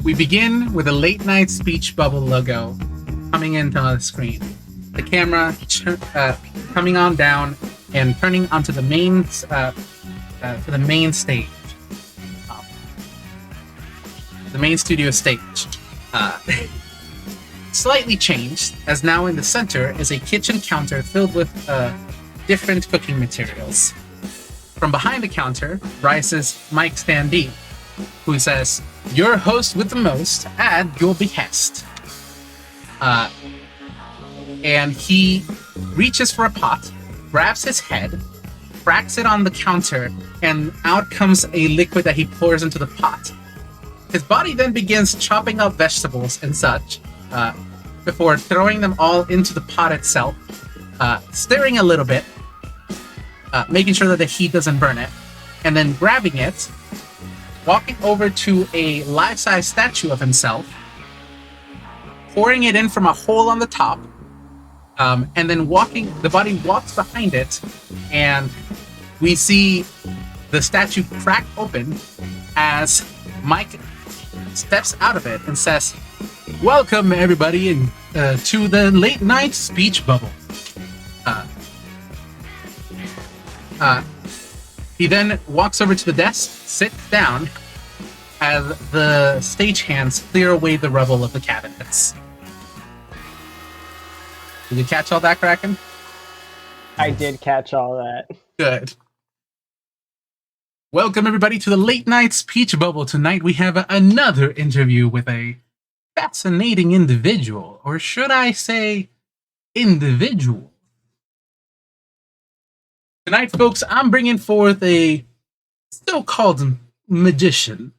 We begin with a Latenight Speechbubble logo coming into the screen. The camera coming on down and turning onto the main stage. The main studio stage. Slightly changed, as now in the center is a kitchen counter filled with different cooking materials. From behind the counter rises Mike Standee, who says, "Your host with the most at your behest." And he reaches for a pot, grabs his head, cracks it on the counter, and out comes a liquid that he pours into the pot. His body then begins chopping up vegetables and such, before throwing them all into the pot itself, stirring a little bit, making sure that the heat doesn't burn it, and then grabbing it, walking over to a life-size statue of himself, pouring it in from a hole on the top, and then the body walks behind it, and we see the statue crack open as Mike steps out of it and says, "Welcome everybody to the Late Night Speechbubble." He then walks over to the desk, sits down, as the stagehands clear away the rubble of the cabinets. Did you catch all that, Kraken? I did catch all that. Good. Welcome everybody to the Late Night Speechbubble. Tonight we have another interview with a fascinating individual, or should I say individual. Tonight, folks, I'm bringing forth a still called magician.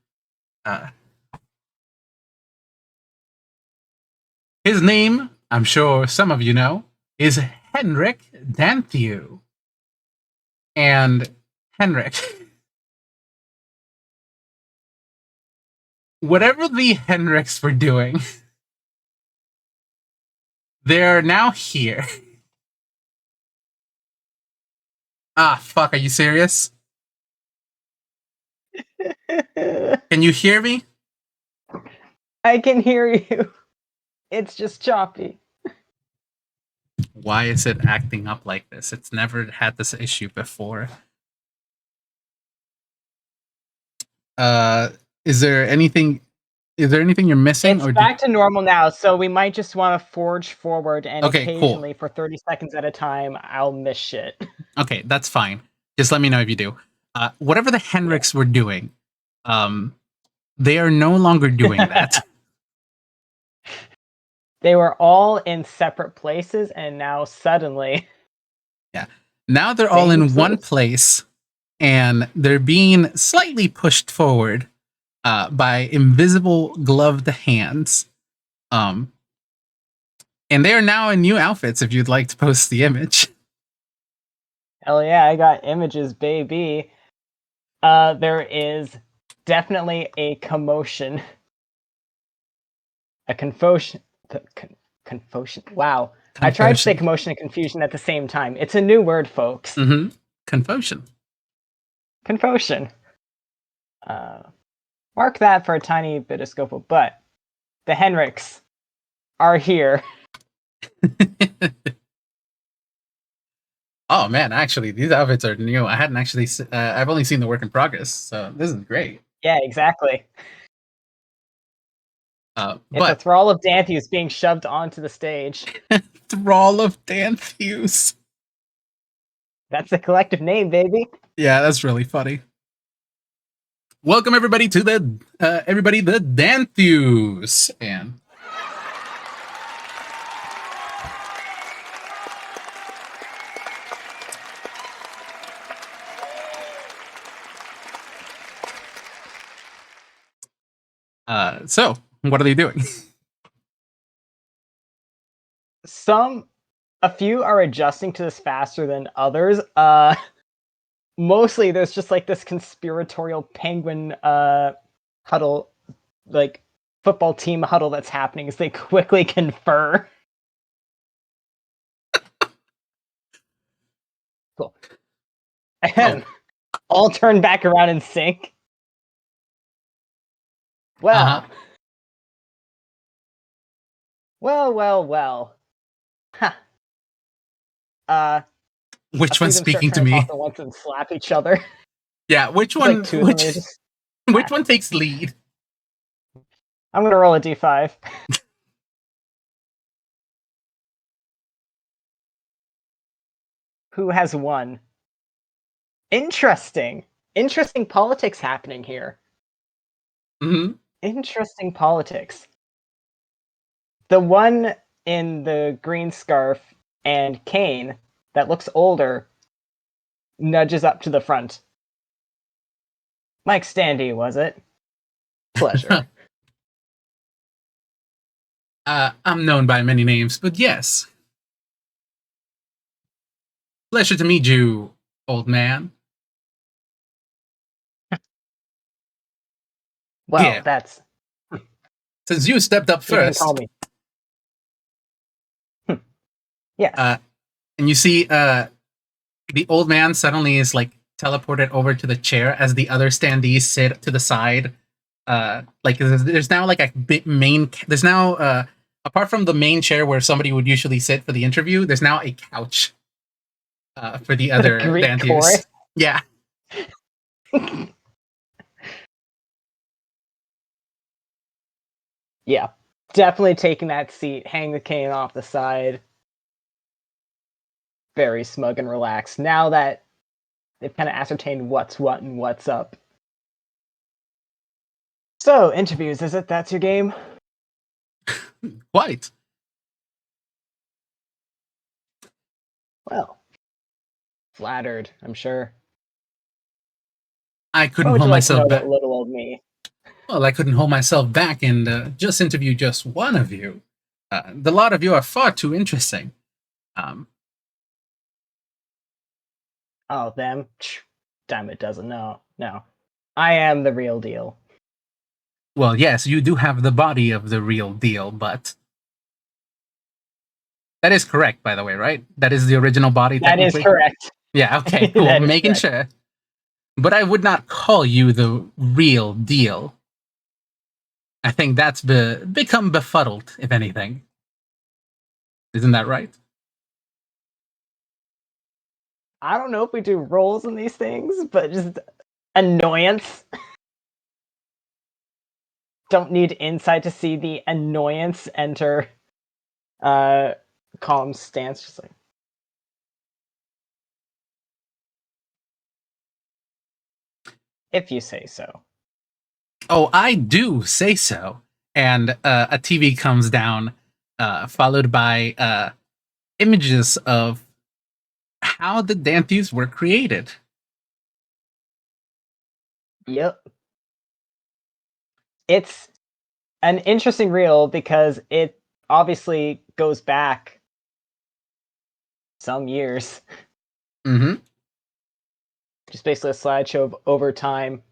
His name, I'm sure some of you know, is Henrick Danthew. And Henrick, whatever the Henricks were doing, they're now here. Ah, fuck, are you serious? Can you hear me? I can hear you. It's just choppy. Why is it acting up like this? It's never had this issue before. Is there anything you're missing? It's back to normal now, so we might just want to forge forward, and occasionally, cool. for 30 seconds at a time, I'll miss shit. Okay, that's fine. Just let me know if you do. Whatever the Henricks were doing, they are no longer doing that. They were all in separate places, and now suddenly... Yeah. Now they're all in one place, and they're being slightly pushed forward by invisible gloved hands. And they are now in new outfits, if you'd like to post the image. Hell yeah, I got images, baby. There is definitely a commotion. A confotion. Confotion. Wow. I tried to say commotion and confusion at the same time. It's a new word, folks. Mm-hmm. Confotion. Confotion. Mark that for a tiny bit of scope, but the Henricks are here. Oh man, actually, these outfits are new. I hadn't actually. I've only seen the work in progress, so this is great. Yeah, exactly. But a thrall of Danthews being shoved onto the stage. Thrall of Danthews. That's the collective name, baby. Yeah, that's really funny. Welcome everybody to the Danthews, and so what are they doing? A few are adjusting to this faster than others. Mostly there's just like this conspiratorial penguin huddle, like football team huddle that's happening as they quickly confer. Cool. And all turn back around in sync. Well, Well, well, well. Ha. I Which see one's them start speaking to trying to talk me? at once and slap each other. Yeah, which It's like one? two of them. They just. Which one takes lead? I'm gonna roll a d5. Who has won? Interesting. Interesting politics happening here. Hmm. Interesting politics. The one in the green scarf and cane that looks older nudges up to the front. Mike Standee, was it? Pleasure. I'm known by many names, but yes. Pleasure to meet you, old man. Well, Yeah, that's. since you stepped up You can call first, me. Yes. and you see the old man suddenly is like teleported over to the chair as the other standees sit to the side. Like there's now like a big main. There's now apart from the main chair where somebody would usually sit for the interview, there's now a couch for the The other Greek Danthews. chorus. Yeah. Yeah. Definitely taking that seat, hang the cane off the side. Very smug and relaxed. Now that they've kind of ascertained what's what and what's up. So, interviews, is it? That's your game? Quite. Well, flattered, I'm sure. I What couldn't would hold you like to know myself about back. little old me? Well, I couldn't hold myself back and just interview just one of you. The lot of you are far too interesting. Um, Oh, them? Damn, it doesn't know. No. I am the real deal. well, yes, you do have the body of the real deal, but that is correct, by the way, right? That is the original body, That is technically. correct. Yeah. Okay. Cool. That is Making correct. sure. But I would not call you the real deal. I think that's become befuddled, if anything. Isn't that right? I don't know if we do roles in these things, but just annoyance. Don't need insight to see the annoyance enter calm stance. Just like, if you say so. Oh, I do say so. And a TV comes down, followed by images of how the Danthews were created. Yep. It's an interesting reel because it obviously goes back some years. Mm-hmm. Just basically a slideshow of over time.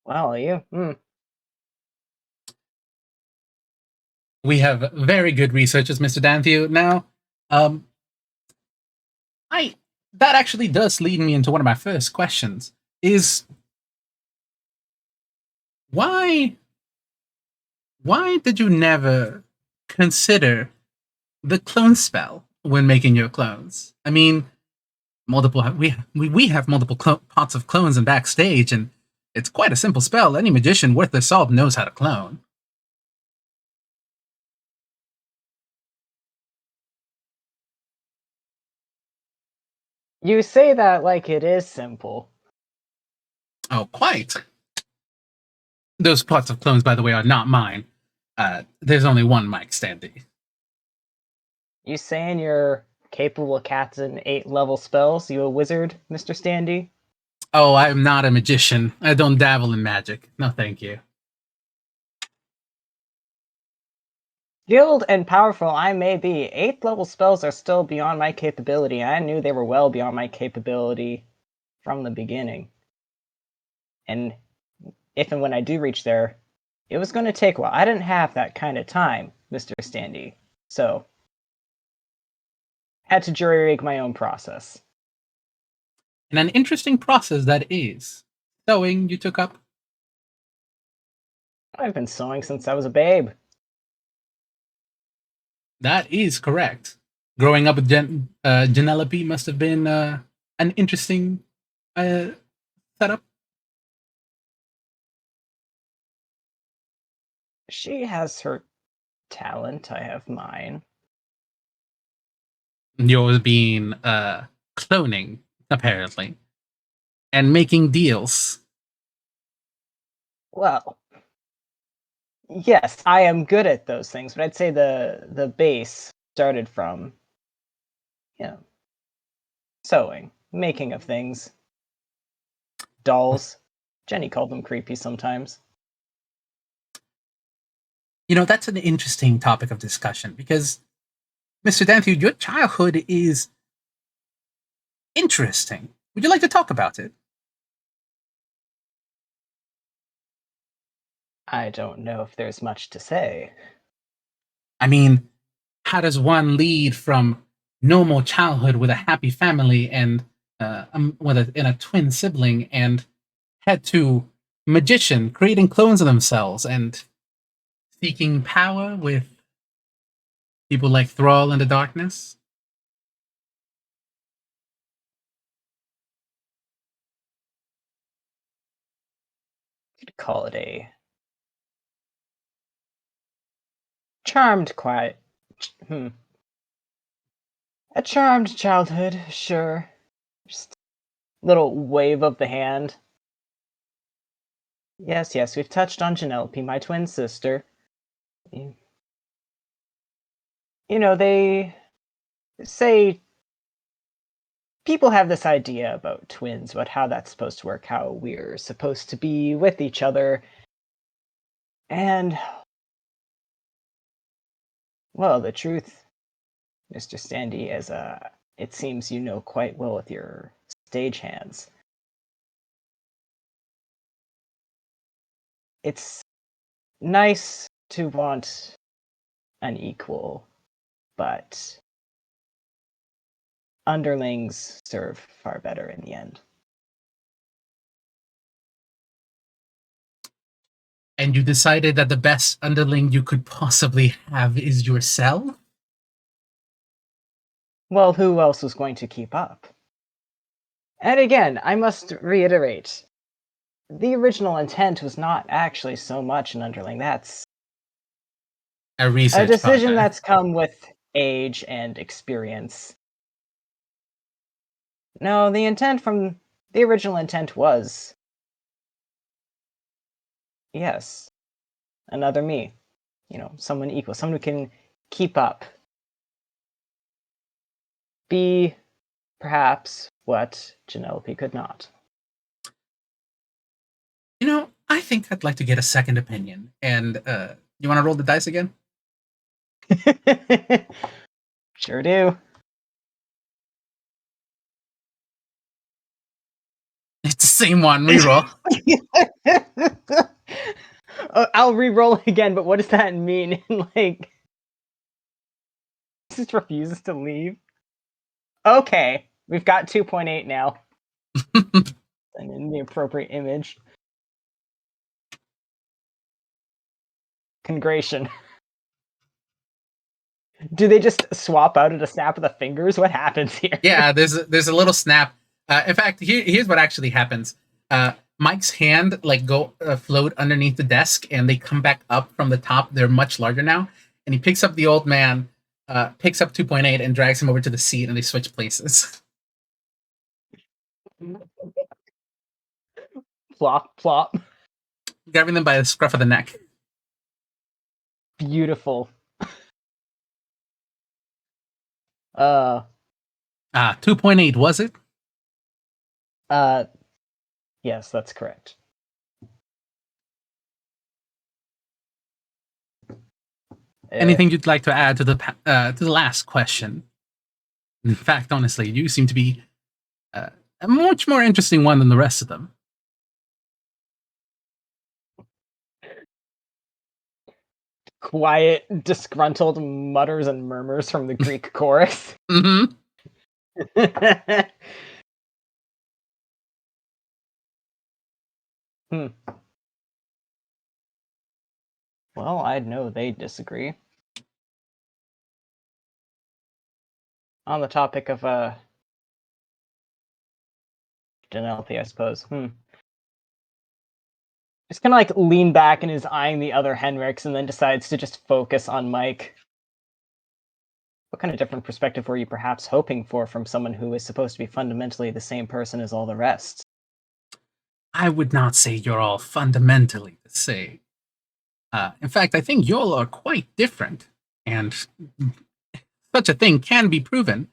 Wow, you? We have very good researchers, Mr. Danthew. Now, um, I that actually does lead me into one of my first questions: is why why did you never consider the clone spell when making your clones? I mean, multiple we have multiple pots of clones in backstage, and it's quite a simple spell. Any magician worth their salt knows how to clone. You say that like it is simple. Oh, quite. Those pots of clones, by the way, are not mine. There's only one Mike Standee. You saying you're capable of casting 8 level spells? You a wizard, Mr. Standee? Oh, I'm not a magician. I don't dabble in magic. No, thank you. Skilled and powerful I may be, 8th level spells are still beyond my capability. I knew they were well beyond my capability from the beginning. And if and when I do reach there, it was going to take a while. I didn't have that kind of time, Mr. Standee. So, had to jury rig my own process. And an interesting process that is. Sewing you took up. I've been sewing since I was a babe. That is correct. Growing up with Genelope must have been an interesting uh, setup. She has her talent, I have mine. Yours being cloning, apparently, and making deals. Well, yes, I am good at those things, but I'd say the base started from, sewing, making of things, dolls. Jenny called them creepy sometimes. That's an interesting topic of discussion because, Mr. Danthew, your childhood is interesting. Would you like to talk about it? I don't know if there's much to say. I mean, how does one lead from normal childhood with a happy family and and a twin sibling and head to magician creating clones of themselves and seeking power with people like Thrall in the darkness? You'd call it a charmed quiet. A charmed childhood, sure. Just little wave of the hand. Yes, we've touched on Genelope, my twin sister. They say people have this idea about twins, about how that's supposed to work, how we're supposed to be with each other. And, well, the truth, Mr. Standee, is it seems you know quite well with your stage hands. It's nice to want an equal, but underlings serve far better in the end. And you decided that the best underling you could possibly have is yourself? Well, who else was going to keep up? And again, I must reiterate, the original intent was not actually so much an underling. That's A a research decision project. that's come with age and experience. No, the original intent was, yes, another me. Someone equal, someone who can keep up. Be, perhaps, what Genelope could not. I think I'd like to get a second opinion. And you want to roll the dice again? Sure do. It's the same one. Reroll. I'll re-roll again, but what does that mean? Like, just refuses to leave. Okay, we've got 2.8 now, and in the appropriate image. Congration. Do they just swap out at a snap of the fingers? What happens here? Yeah, there's a little snap. In fact, here's what actually happens. Mike's hand go float underneath the desk, and they come back up from the top. They're much larger now, and he picks up the old man, picks up 2.8, and drags him over to the seat, and they switch places. Plop, plop. Grabbing them by the scruff of the neck. Beautiful. 2.8 was it? Yes, that's correct. Anything you'd like to add to the last question? In fact, honestly, you seem to be a much more interesting one than the rest of them. Quiet, disgruntled mutters and murmurs from the Greek chorus. Mm-hmm. Well, I know they disagree. On the topic of Danthew, I suppose. Just kind of like lean back and is eyeing the other Henricks, and then decides to just focus on Mike. What kind of different perspective were you perhaps hoping for from someone who is supposed to be fundamentally the same person as all the rest? I would not say you're all fundamentally the same. In fact, I think you all are quite different, and such a thing can be proven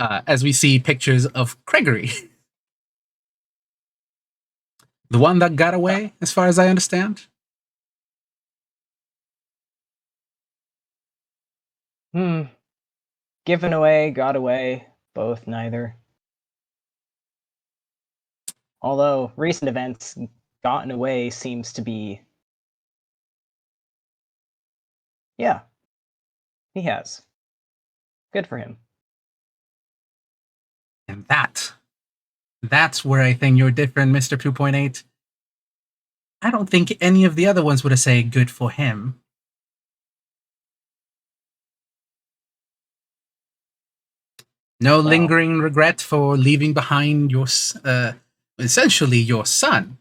as we see pictures of Gregory. The one that got away, as far as I understand. Given away, got away, both, neither. Although recent events, gotten away seems to be... Yeah, he has. Good for him. And that's where I think you're different, Mr. 2.8. I don't think any of the other ones would have said good for him. No lingering regret for leaving behind your, essentially your son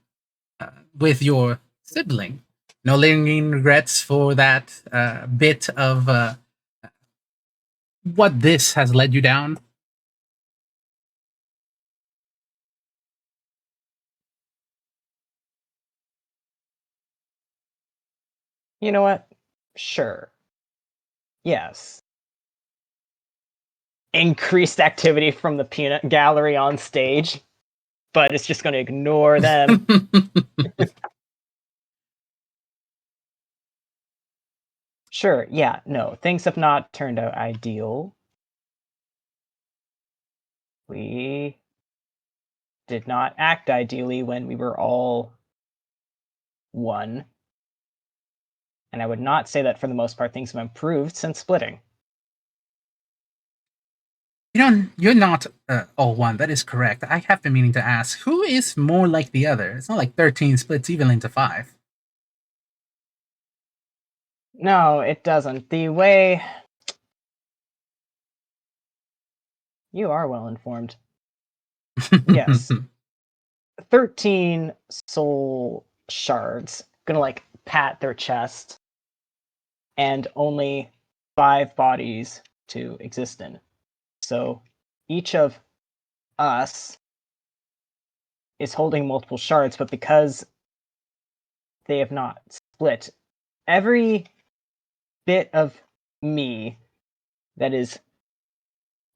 with your sibling. No lingering regrets for that bit of what this has led you down. You know what? Sure. Yes. Increased activity from the peanut gallery on stage, but it's just going to ignore them. Sure, yeah, no, things have not turned out ideal. We did not act ideally when we were all one. And I would not say that for the most part things have improved since splitting. You're not all one. That is correct. I have been meaning to ask, who is more like the other? It's not like 13 splits evenly into 5. No, it doesn't. The way... You are well informed. Yes. 13 soul shards gonna like pat their chest, and only 5 bodies to exist in. So each of us is holding multiple shards, but because they have not split, every bit of me that is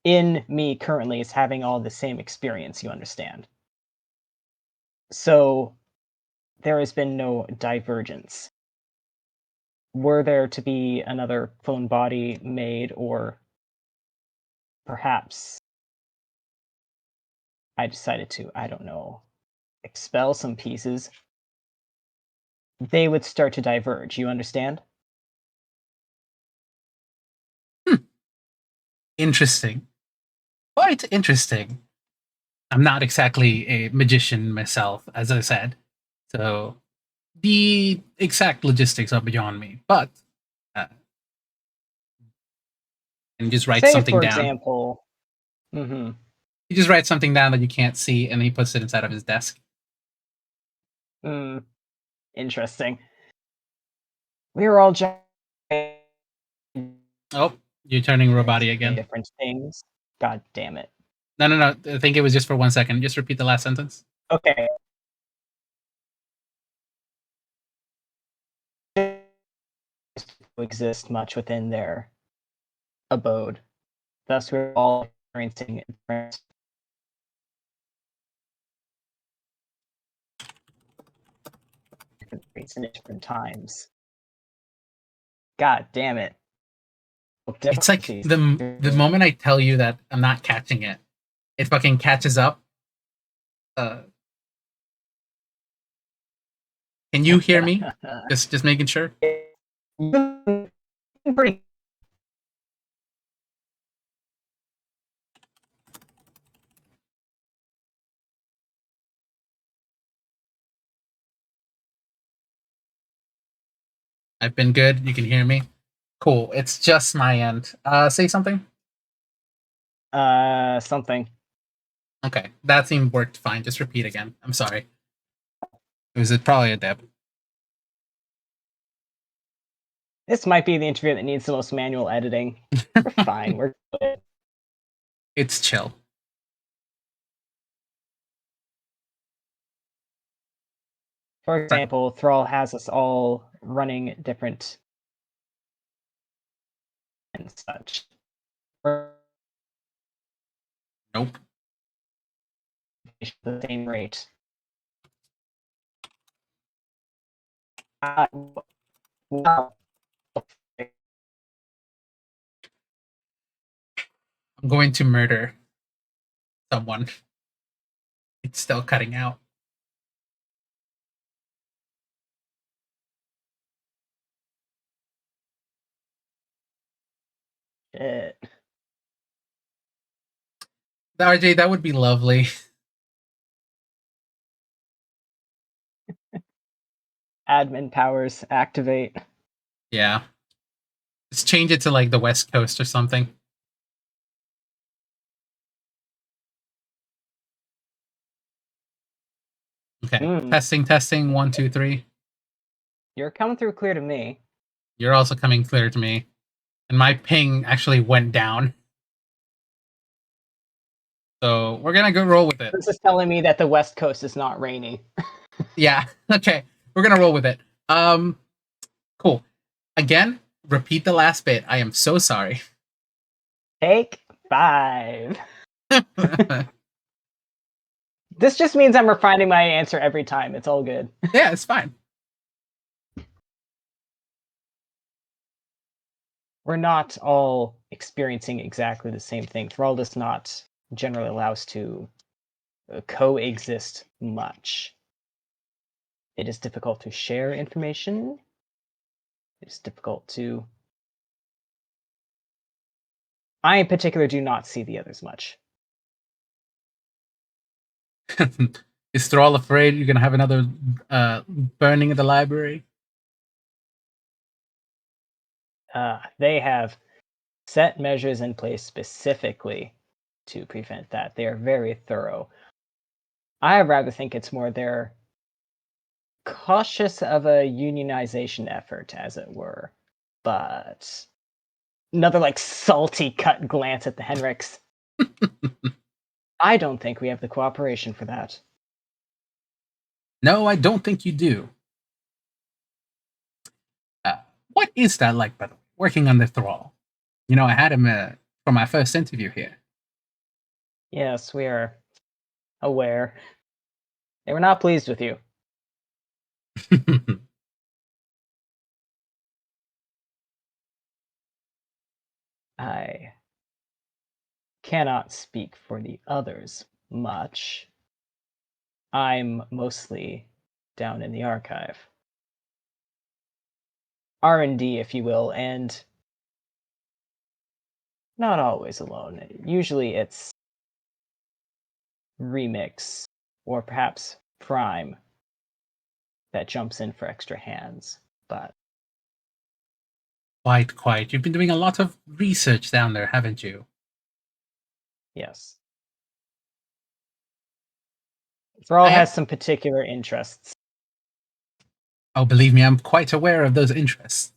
in me currently is having all the same experience, you understand? So there has been no divergence. Were there to be another clone body made, or perhaps I decided to, I don't know, expel some pieces, they would start to diverge, you understand? Interesting. Quite interesting. I'm not exactly a magician myself, as I said. So the exact logistics are beyond me. But and just write Say, something for down. example, He just writes something down that you can't see, and he puts it inside of his desk. Interesting. We were all Oh, you're turning robot-y again. different things. God damn it. No. I think it was just for 1 second. Just repeat the last sentence. Okay. Exist much within their abode. Thus, we're all experiencing different rates and different times. God damn it. It's like the moment I tell you that I'm not catching it, it fucking catches up. Can you hear me? Just making sure. Pretty I've been good. You can hear me. Cool. It's just my end. Say something. Something. Okay, that seemed worked fine. Just repeat again. I'm sorry. It was probably a deb. This might be the interview that needs the most manual editing. We're fine. We're good. It's chill. For example, Thrall has us all running different and such. Nope. The same rate. Wow. I'm going to murder someone. It's still cutting out. Shit. RJ, that would be lovely. Admin powers activate. Yeah. Just change it to like the West Coast or something. Okay. Testing, testing. 1, 2, 3. You're coming through clear to me. You're also coming clear to me. And my ping actually went down. So we're gonna go roll with it. This is telling me that the West Coast is not rainy. Yeah. Okay. We're gonna roll with it. Cool. Again, repeat the last bit. I am so sorry. Take 5. This just means I'm refining my answer every time. It's all good. Yeah, it's fine. We're not all experiencing exactly the same thing. Thrall does not generally allow us to coexist much. It is difficult to share information. It's difficult to... I, in particular, do not see the others much. Is Thrall afraid you're gonna have another burning of the library? They have set measures in place specifically to prevent that. They are very thorough. I rather think it's more they're cautious of a unionization effort, as it were. But another like salty cut glance at the Henricks. I don't think we have the cooperation for that. No, I don't think you do. What is that like, by the way, working under Thrall? You know, I had him for my first interview here. Yes, we are aware. They were not pleased with you. I cannot speak for the others much. I'm mostly down in the archive. R&D, if you will, and not always alone. Usually it's Remix or perhaps Prime that jumps in for extra hands, but Quite. You've been doing a lot of research down there, haven't you? yes. Thrall has some particular interests. Oh, believe me, I'm quite aware of those interests.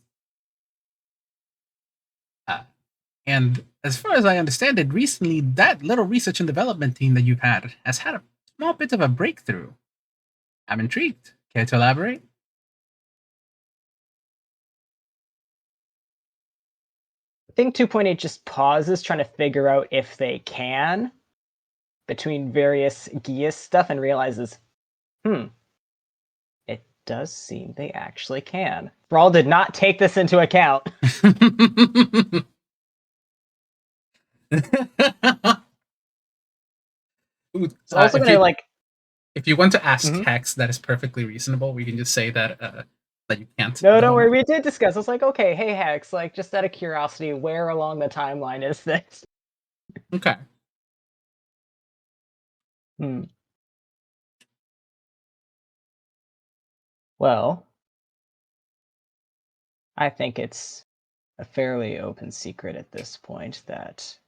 And as far as I understand it, recently that little research and development team that you've had has had a small bit of a breakthrough. I'm intrigued. Care to elaborate? I think 2.8 just pauses trying to figure out if they can between various Gias stuff and realizes, it does seem they actually can. Thrall did not take this into account. It's also gonna like... If you want to ask Hex, that is perfectly reasonable. We can just say that that you can't. No, don't worry. We did discuss. It's like, okay, hey Hex, like just out of curiosity, where along the timeline is this? Okay. Well, I think it's a fairly open secret at this point that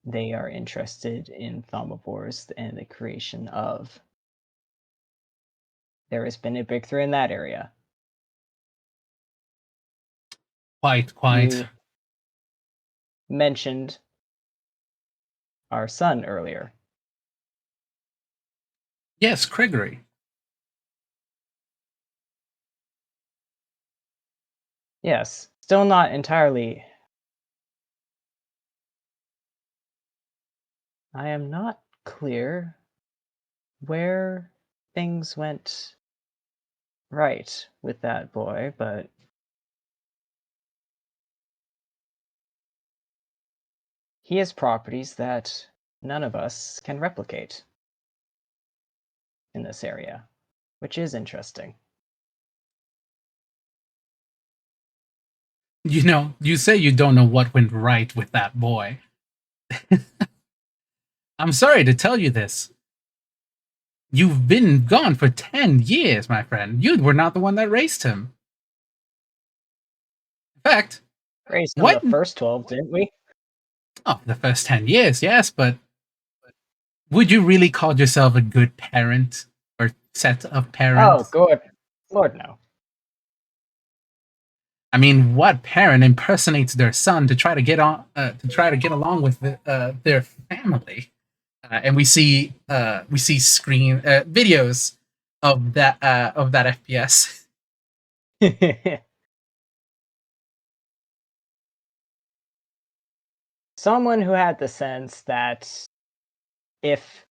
they are interested in thaumaphores and the creation of. There has been a breakthrough in that area. Quite. You mentioned our son earlier. Yes, Gregory. Yes, still not entirely. I am not clear where things went right with that boy, but he has properties that none of us can replicate in this area, which is interesting. You know, you say you don't know what went right with that boy. I'm sorry to tell you this. You've been gone for 10 years, my friend. You were not the one that raised him. In fact, Raised him what? the first 12, didn't we? Oh, the first 10 years, yes, but would you really call yourself a good parent or set of Oh, parents? good. Lord, no. I mean, what parent impersonates their son to try to get along with their family? And we see screen videos of that FPS. Someone who had the sense that if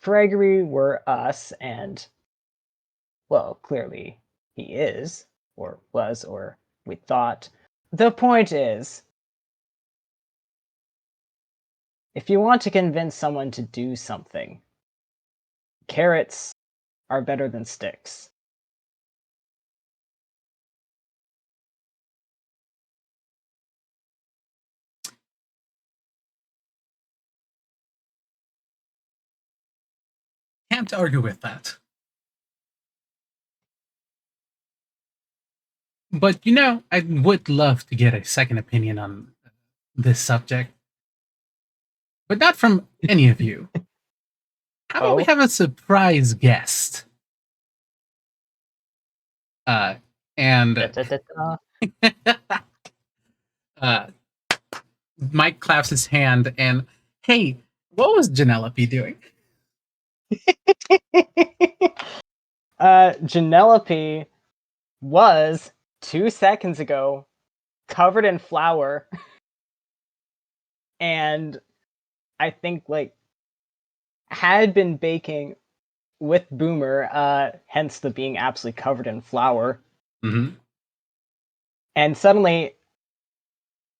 Gregory were us, and, well, clearly he is, or was, or we thought. The point is, if you want to convince someone to do something, carrots are better than sticks. Can't argue with that. But you know, I would love to get a second opinion on this subject, but not from any of you. How about we Oh? have a surprise guest? Uh, and Da-da-da-da. uh, Mike claps his hand and, hey, what was Janelope doing? Janelope was 2 seconds ago covered in flour and I think like had been baking with Boomer, hence the being absolutely covered in flour. Mm-hmm. And suddenly,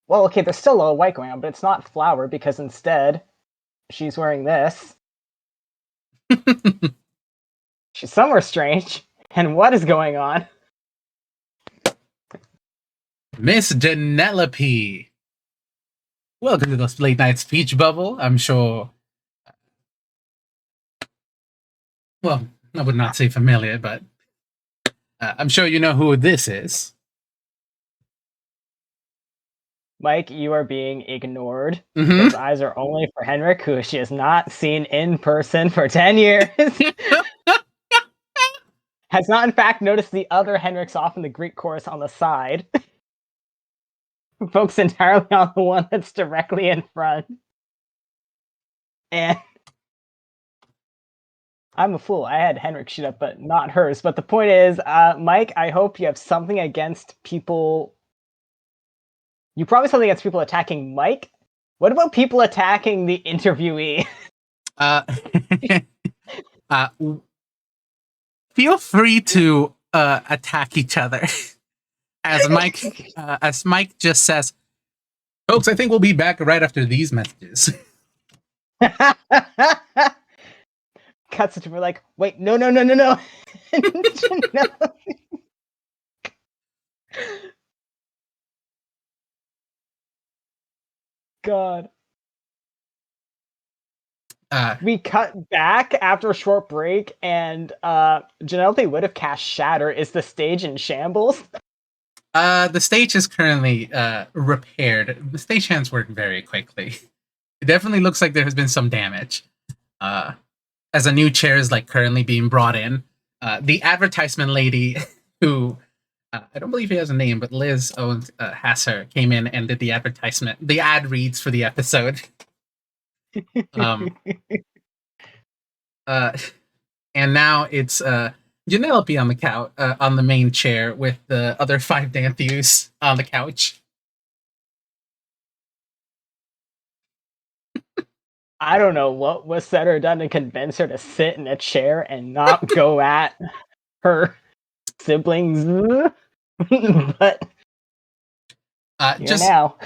well, okay, there's still a little white going on, but it's not flour because instead she's wearing this. She's somewhere strange. And what is going on? Miss Janelope. Welcome to the Late Night Speechbubble. I'm sure. Well, I would not say familiar, but I'm sure you know who this is. Mike, you are being ignored. Mm-hmm. Those eyes are only for Henrick, who she has not seen in person for 10 years. Has not, in fact, noticed the other Henricks off in the Greek chorus on the side. Focus entirely on the one that's directly in front. And I'm a fool. I had Henrik shoot up, but not hers. But the point is, Mike, I hope you have something against people. You probably something against people attacking Mike. What about people attacking the interviewee? Uh, uh, feel free to attack each other. As Mike just says, folks, I think we'll be back right after these messages. Cuts it to me like, wait, no. No. God. We cut back after a short break, and Janelle would have cast Shatter. Is the stage in shambles? The stage is currently repaired. The stagehands work very quickly. It definitely looks like there has been some damage. As a new chair is like currently being brought in, the advertisement lady who I don't believe he has a name, but Liz owns has her came in and did the advertisement, the ad reads for the episode. um, and now it's Janelope on the couch, on the main chair with the other 5 Danthews on the couch. I don't know what was said or done to convince her to sit in a chair and not go at her siblings. But Just now,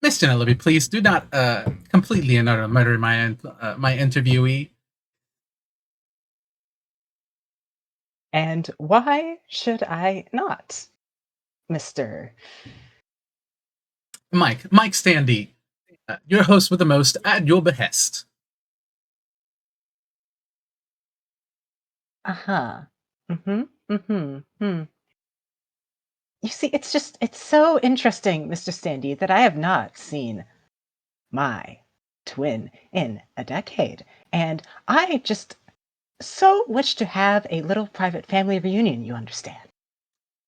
Miss Janelope, please do not completely and utterly murder my my interviewee. and why should I not, Mister? Mike Standee, your host with the most, at your behest. You see, it's so interesting, Mr. Standee, that I have not seen my twin in a decade. And I just so wish to have a little private family reunion, you understand.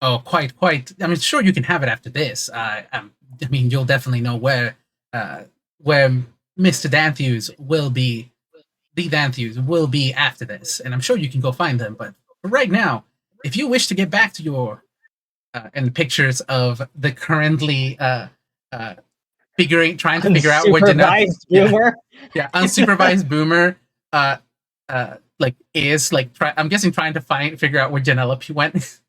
Oh, quite. I mean, sure, you can have it after this. I mean, you'll definitely know where Mr. Danthews will be. The Danthews will be after this, and I'm sure you can go find them. But for right now, if you wish to get back to your and pictures of the currently trying to figure out where Unsupervised boomer. Yeah, unsupervised boomer. Like is like I'm guessing trying to figure out where Janelope went.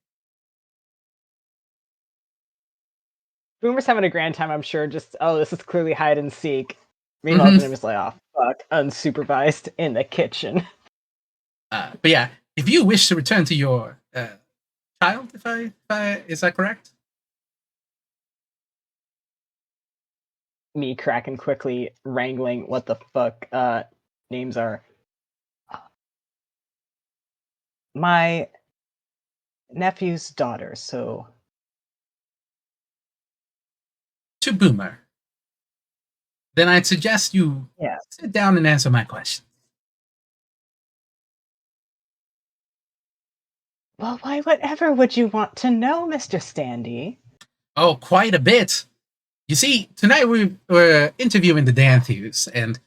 Boomer's having a grand time, I'm sure. Just, this is clearly hide and seek. Meanwhile, Mhm. is like, oh, fuck, unsupervised in the kitchen. But yeah, if you wish to return to your child, if I is that correct? Me cracking quickly, wrangling what the fuck names are. My nephew's daughter, so To Boomer. Then I'd suggest you sit down and answer my question. Well, why, whatever would you want to know, Mr. Standee? Oh, quite a bit. You see, tonight we're interviewing the Danthews, and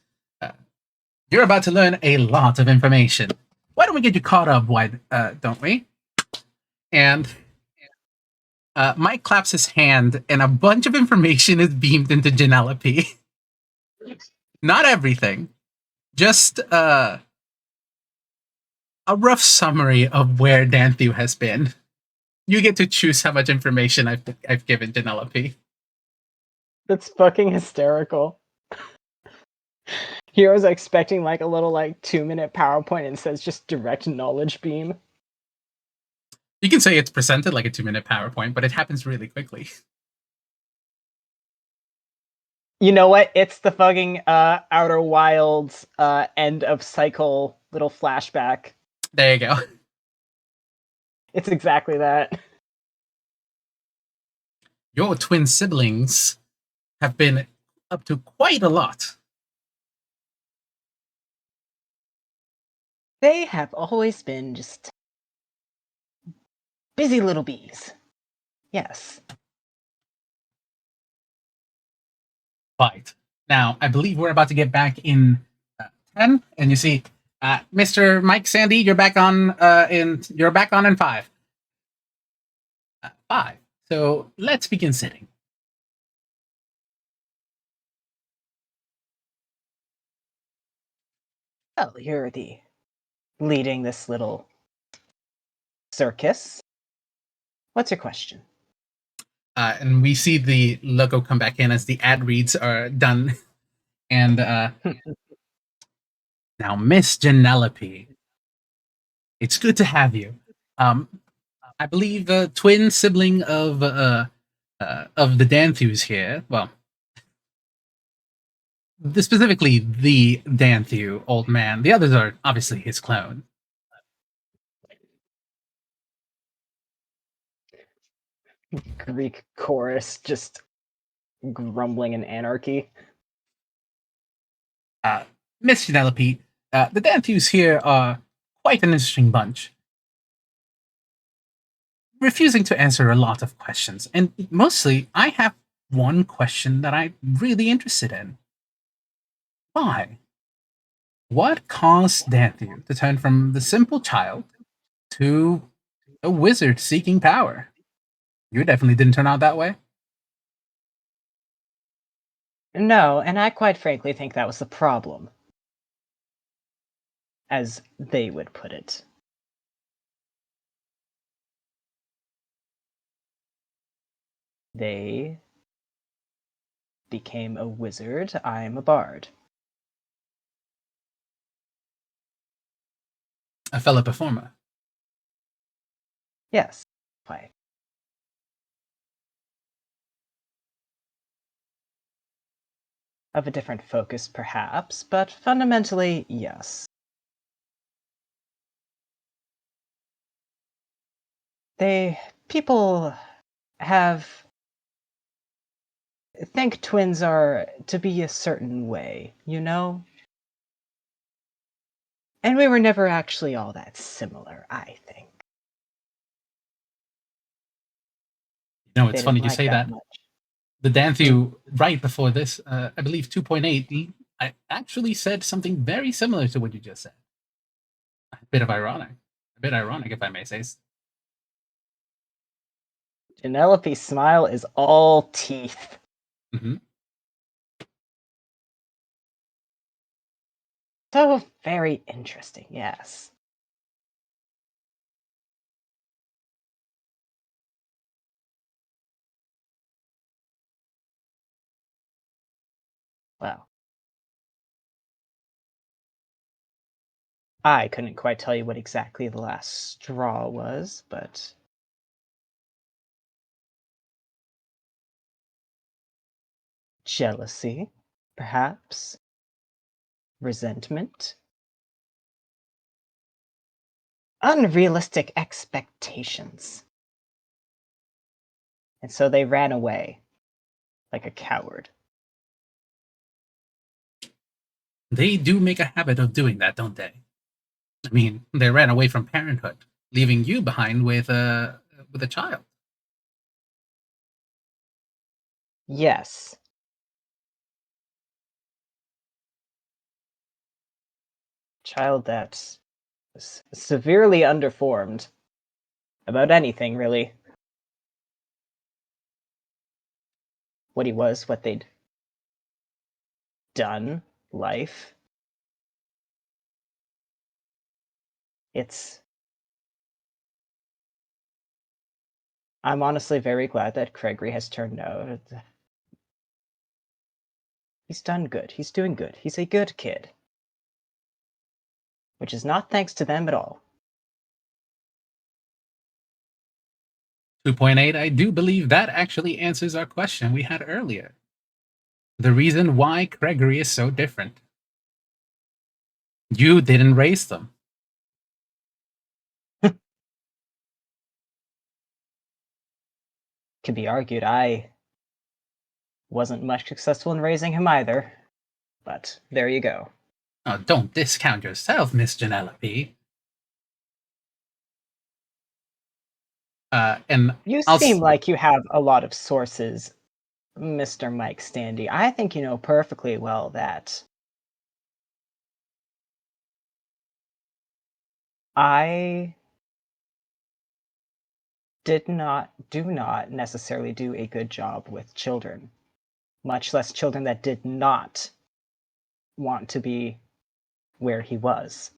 you're about to learn a lot of information. Why don't we get you caught up, don't we? And Mike claps his hand, and a bunch of information is beamed into Janelope. Not everything, just a rough summary of where Danthew has been. You get to choose how much information I've given Janelope. That's fucking hysterical. Heroes are expecting like a little 2-minute PowerPoint and says just direct knowledge beam. You can say it's presented like a 2-minute PowerPoint, but it happens really quickly. You know what? It's the fucking Outer Wilds end of cycle little flashback. There you go. It's exactly that. Your twin siblings have been up to quite a lot. They have always been just busy little bees. Yes. Right. Now, I believe we're about to get back in 10, and you see, Mr. Mike Standee, you're back on in 5. 5. So let's begin sitting. Well, you're leading this little circus. What's your question? And we see the logo come back in as the ad reads are done. And now, Miss Janelope, it's good to have you. I believe twin sibling of the Danthews here. Well, Specifically, the Danthew old man. The others are obviously his clone. Greek chorus just grumbling in anarchy. Miss Penelope, the Danthews here are quite an interesting bunch, refusing to answer a lot of questions. And mostly, I have one question that I'm really interested in. Why? What caused Danthew to turn from the simple child to a wizard seeking power? You definitely didn't turn out that way. No, and I quite frankly think that was the problem, as they would put it. They became a wizard, I'm a bard. A fellow performer. Yes, quite. Of a different focus, perhaps, but fundamentally, yes. People have think twins are to be a certain way, you know? And we were never actually all that similar, I think. You know, They it's didn't funny you like say that that. much. The Danthew right before this, I believe 2.8, I actually said something very similar to what you just said. A bit ironic, if I may say. Penelope's smile is all teeth. Mm-hmm. So very interesting, yes. Well, I couldn't quite tell you what exactly the last straw was, but jealousy, perhaps, resentment, unrealistic expectations. And so they ran away like a coward. They do make a habit of doing that, don't they? I mean, they ran away from parenthood, leaving you behind with a child. Yes. Child that's severely underformed about anything, really. What he was, what they'd done, life. I'm honestly very glad that Gregory has turned out. He's done good. He's doing good. He's a good kid. Which is not thanks to them at all. 2.8, I do believe that actually answers our question we had earlier. The reason why Gregory is so different. You didn't raise them. Can be argued I wasn't much successful in raising him either. But there you go. Oh, don't discount yourself, Miss Penelope. And You I'll seem like you have a lot of sources, Mr. Mike Standee. I think you know perfectly well that I do not necessarily do a good job with children, much less children that did not want to be where he was.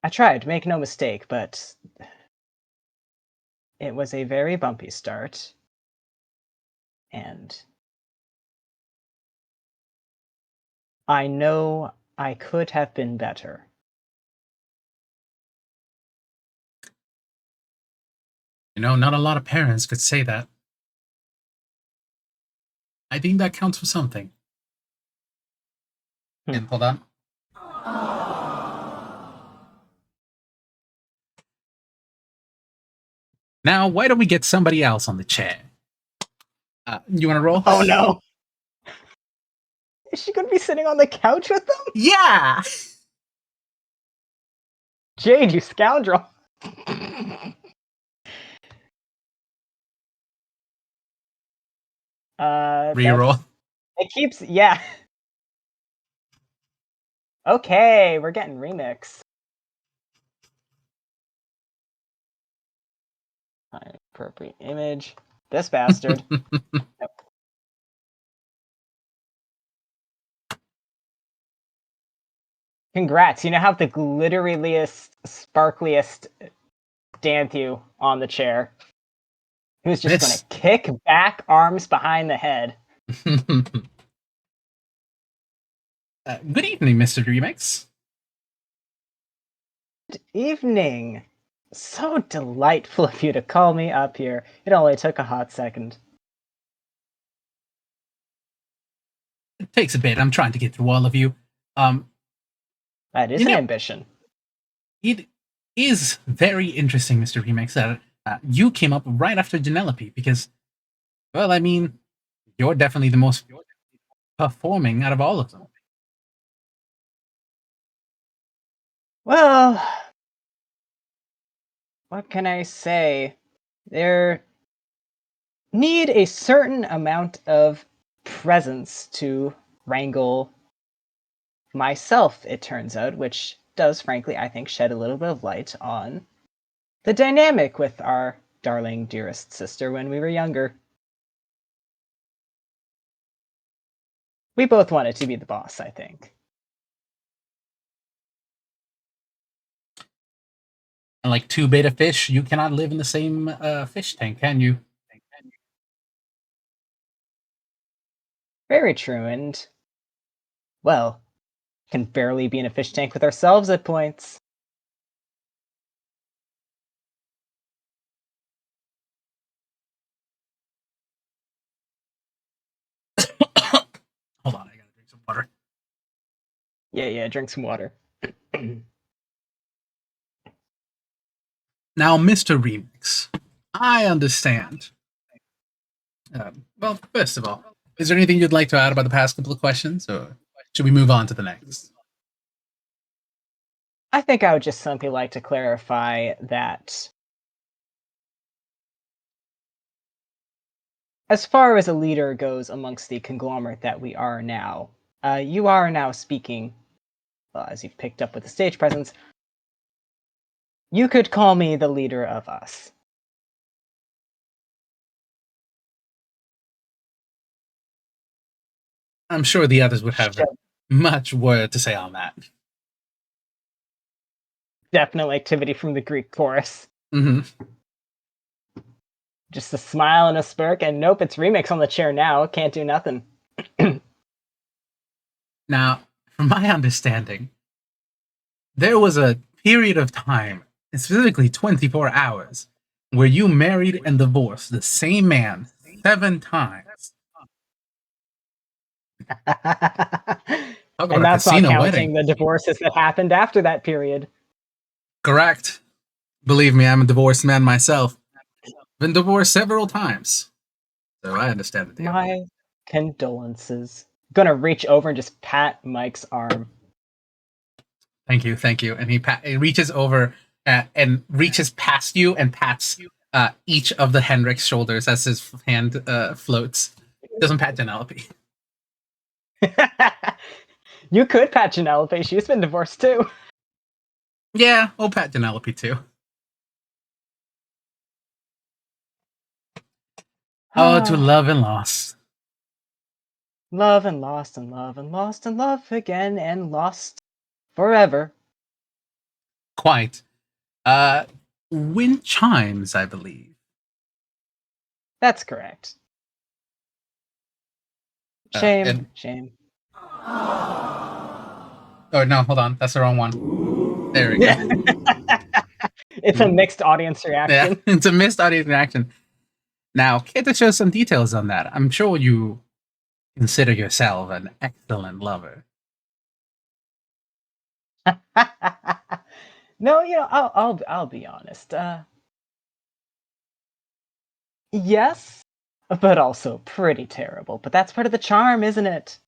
I tried, make no mistake, but it was a very bumpy start. And I know I could have been better. Not a lot of parents could say that. I think that counts for something. And hold on. Now, why don't we get somebody else on the chair? You want to roll? Oh no! Is she going to be sitting on the couch with them? Yeah! Jade, you scoundrel! Reroll. It keeps, yeah. Okay, we're getting remix. Appropriate image. This bastard. Nope. Congrats, you now have the glitteriest, sparkliest Danthew on the chair. Who's just going to kick back, arms behind the head. Good evening, Mr. Remix. Good evening. So delightful of you to call me up here. It only took a hot second. It takes a bit. I'm trying to get through all of you. That is an ambition. It is very interesting, Mr. Remix, that you came up right after Genelope, because, well, I mean, you're definitely the most performing out of all of them. Well, what can I say? There need a certain amount of presence to wrangle myself, it turns out, which does, frankly, I think, shed a little bit of light on the dynamic with our darling, dearest sister when we were younger. We both wanted to be the boss, I think. And like two beta fish, you cannot live in the same fish tank, can you? Very true, and, well, can barely be in a fish tank with ourselves at points. Hold on, I gotta drink some water. Yeah, drink some water. Now, Mr. Remix, I understand. Well, first of all, is there anything you'd like to add about the past couple of questions, or should we move on to the next? I think I would just simply like to clarify that as far as a leader goes amongst the conglomerate that we are now, you are now speaking, well, as you've picked up with the stage presence, you could call me the leader of us. I'm sure the others would have much word to say on that. Definite activity from the Greek chorus. Mm-hmm. Just a smile and a smirk, and nope, it's Remix on the chair now. Can't do nothing. Now, from my understanding, there was a period of time, specifically 24 hours, where you married and divorced the same man 7 times. And that's not counting the divorces that happened after that period. Correct. Believe me, I'm a divorced man myself. Been divorced several times. So I understand the deal. My condolences. Gonna reach over and just pat Mike's arm. Thank you. And he reaches over and reaches past you and pats each of the Henrick's shoulders as his hand floats. Doesn't pat Genelope. You could pat Genelope. She's been divorced too. Yeah, I'll pat Genelope too. Oh, to love and lost. Love and lost and love and lost and love again and lost forever. Quite. Wind chimes, I believe. That's correct. Shame. Oh, no, hold on. That's the wrong one. There we go. It's a mixed audience reaction. Yeah, it's a mixed audience reaction. Now, care to show some details on that? I'm sure you consider yourself an excellent lover. No, I'll be honest. Yes, but also pretty terrible. But that's part of the charm, isn't it?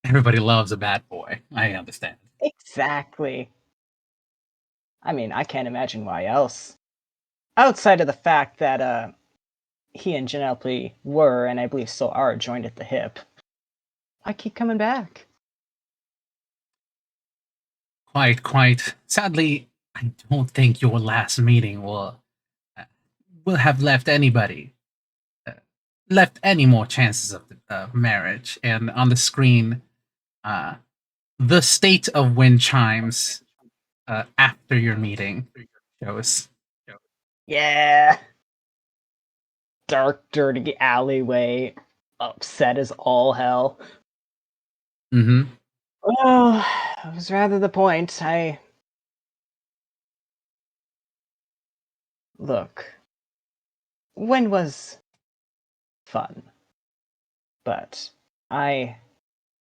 Everybody loves a bad boy. I understand. Exactly. I mean, I can't imagine why else. Outside of the fact that he and Penelope were, and I believe still are, joined at the hip. I keep coming back. Quite. Sadly, I don't think your last meeting will have left anybody left any more chances of marriage. And on the screen, the state of wind chimes after your meeting shows. Yeah. Dark, dirty alleyway, upset as all hell. Mm-hmm. Oh, it was rather the point. Look, when was fun? But I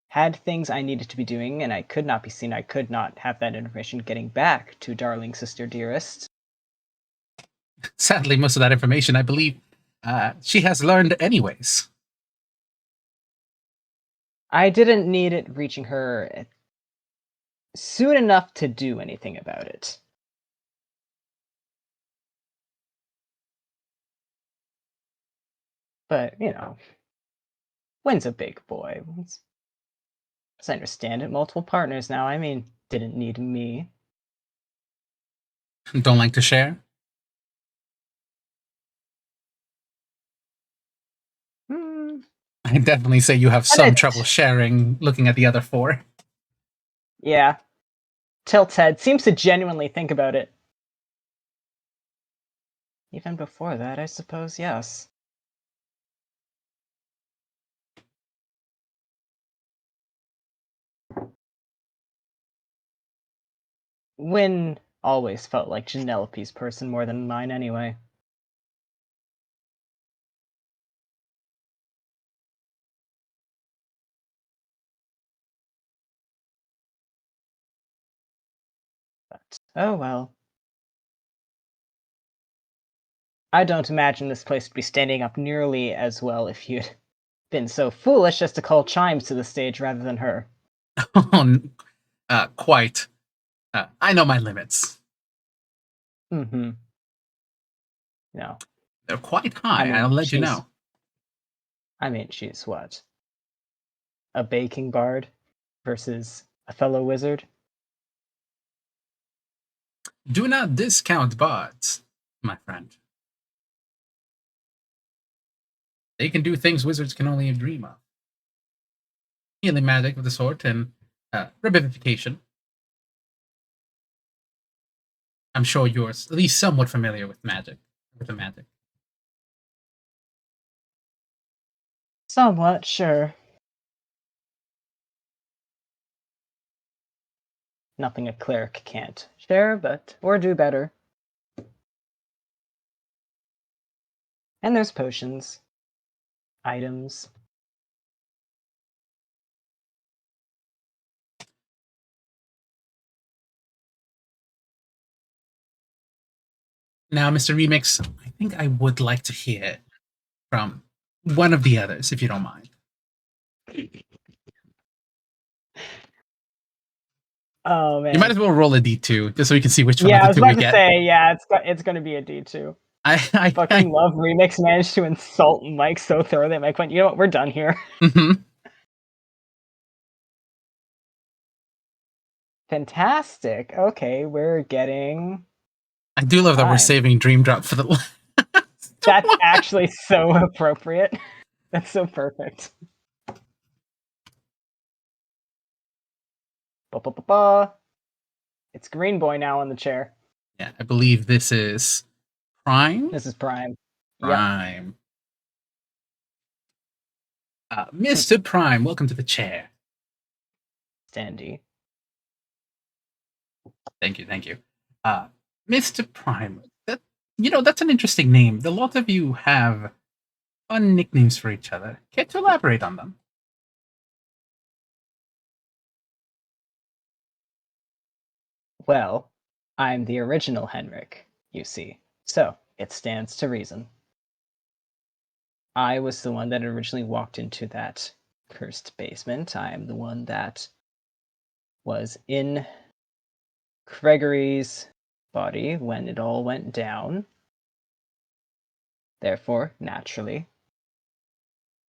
had things I needed to be doing, and I could not be seen. I could not have that information getting back to darling sister dearest. Sadly, most of that information, I believe, she has learned anyways. I didn't need it reaching her soon enough to do anything about it. But, Wynn's a big boy. As I understand it, multiple partners now. I mean, didn't need me. Don't like to share? I definitely say you have some trouble sharing looking at the other four. Yeah. Tilt's head seems to genuinely think about it. Even before that, I suppose, yes. Wynn always felt like Genelope's person more than mine anyway. But, oh well. I don't imagine this place would be standing up nearly as well if you'd been so foolish as to call chimes to the stage rather than her. Quite. I know my limits. Mm-hmm. No. They're quite high, I'll let you know. I mean, she's what? A baking bard versus a fellow wizard? Do not discount bards, my friend. They can do things wizards can only dream of. Healing magic of the sort and revivification. I'm sure you're at least somewhat familiar with magic. With the magic. Somewhat, sure. Nothing a cleric can't share, but or do better. And there's potions. Items. Now, Mr. Remix, I think I would like to hear from one of the others, if you don't mind. Oh man. You might as well roll a D2 just so we can see which one Yeah, of the two we get. Yeah, it's gonna be a D2. I fucking love Remix managed to insult Mike so thoroughly. Mike went, you know what, we're done here. Mm-hmm. Fantastic. Okay, we're getting. I do love that we're saving Dream Drop for the last. That's actually so appropriate. That's so perfect. Ba-ba-ba-ba. It's Green Boy now on the chair. Yeah, I believe this is Prime. This is Prime. Prime. Yep. Mr. Prime, welcome to the chair. Standee. Thank you. Mr. Prime. That's an interesting name. A lot of you have fun nicknames for each other. Care to elaborate on them? Well, I'm the original Henrick, you see, so it stands to reason. I was the one that originally walked into that cursed basement. I am the one that was in Gregory's body when it all went down. Therefore, naturally,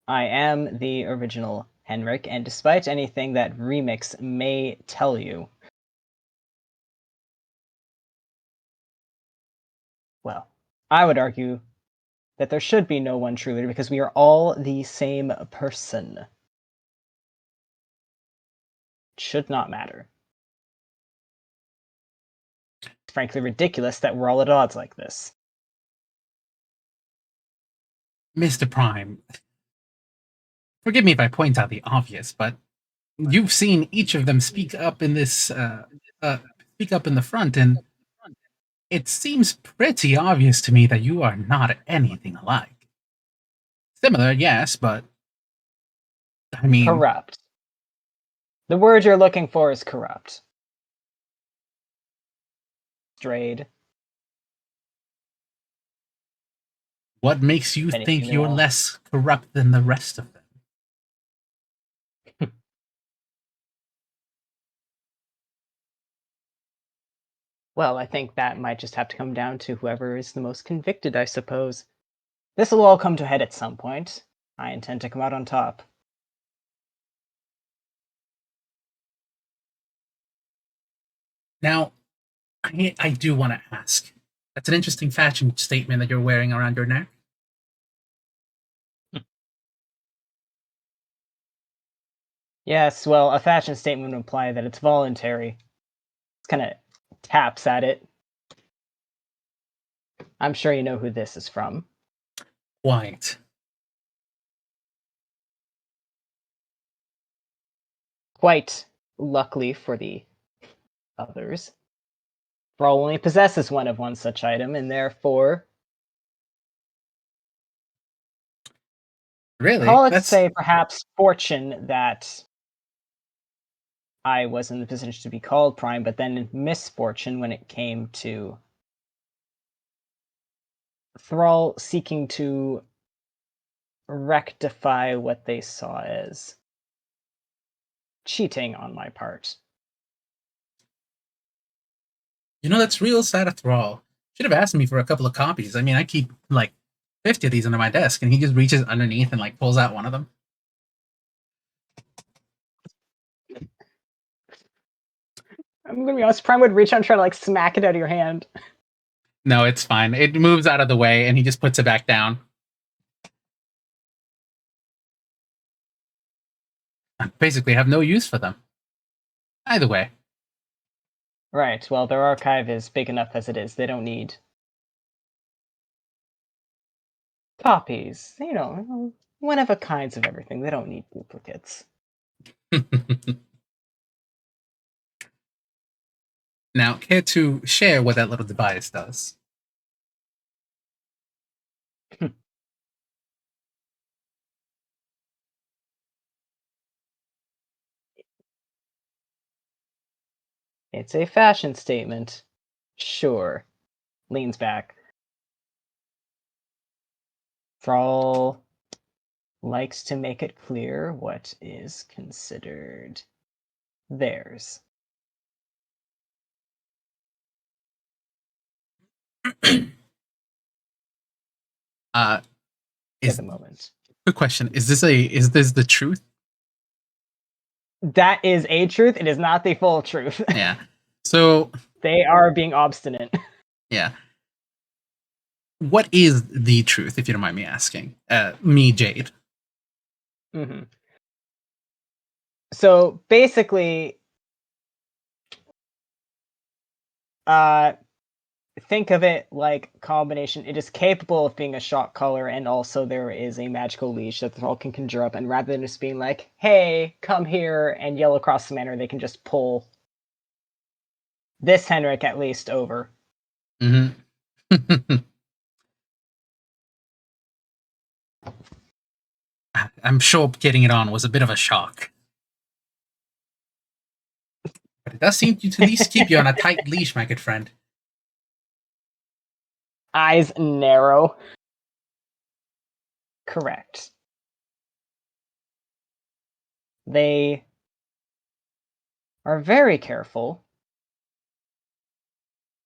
I am the original Henrik, and despite anything that Remix may tell you, well, I would argue that there should be no one true leader because we are all the same person. It should not matter. It's frankly ridiculous that we're all at odds like this. Mr. Prime, forgive me if I point out the obvious, but you've seen each of them speak up in speak up in the front, and it seems pretty obvious to me that you are not anything alike. Similar, yes, but I mean, Corrupt. The word you're looking for is corrupt. Strayed. what makes you think you're less corrupt than the rest of them? Well, I think that might just have to come down to whoever is the most convicted, I suppose. This will all come to a head at some point. I intend to come out on top. Now, I do want to ask. That's an interesting fashion statement that you're wearing around your neck. Yes, well, a fashion statement would imply that it's voluntary. It's kind of taps at it. I'm sure you know who this is from. Quite. Quite luckily for the others, Brawl only possesses one of one such item, and therefore, Really? call it, say, perhaps fortune that I was in the position to be called Prime, but then misfortune when it came to Thrall seeking to rectify what they saw as cheating on my part. That's real sad after all. Should have asked me for a couple of copies. I mean, I keep like 50 of these under my desk, and he just reaches underneath and like pulls out one of them. I'm gonna be honest, Prime would reach out and try to like smack it out of your hand. No, it's fine. It moves out of the way, and he just puts it back down. I basically have no use for them. Either way. Right, well, their archive is big enough as it is. They don't need copies. One of a kinds of everything. They don't need duplicates. Now, care to share what that little device does? It's a fashion statement. Sure. Leans back. Thrall likes to make it clear what is considered theirs. Is at the moment. Quick question: Is this the truth? That is a truth. It is not the full truth. Yeah. So they are being obstinate. Yeah. What is the truth, if you don't mind me asking? Me, Jade. Mm-hmm. So basically, think of it like combination. It is capable of being a shock collar, and also there is a magical leash that the Thrall can conjure up. And rather than just being like, "Hey, come here," and yell across the manor, they can just pull this Henrik at least over. Mm-hmm. I'm sure getting it on was a bit of a shock. But it does seem to at least keep you on a tight leash, my good friend. Eyes narrow. Correct. They are very careful.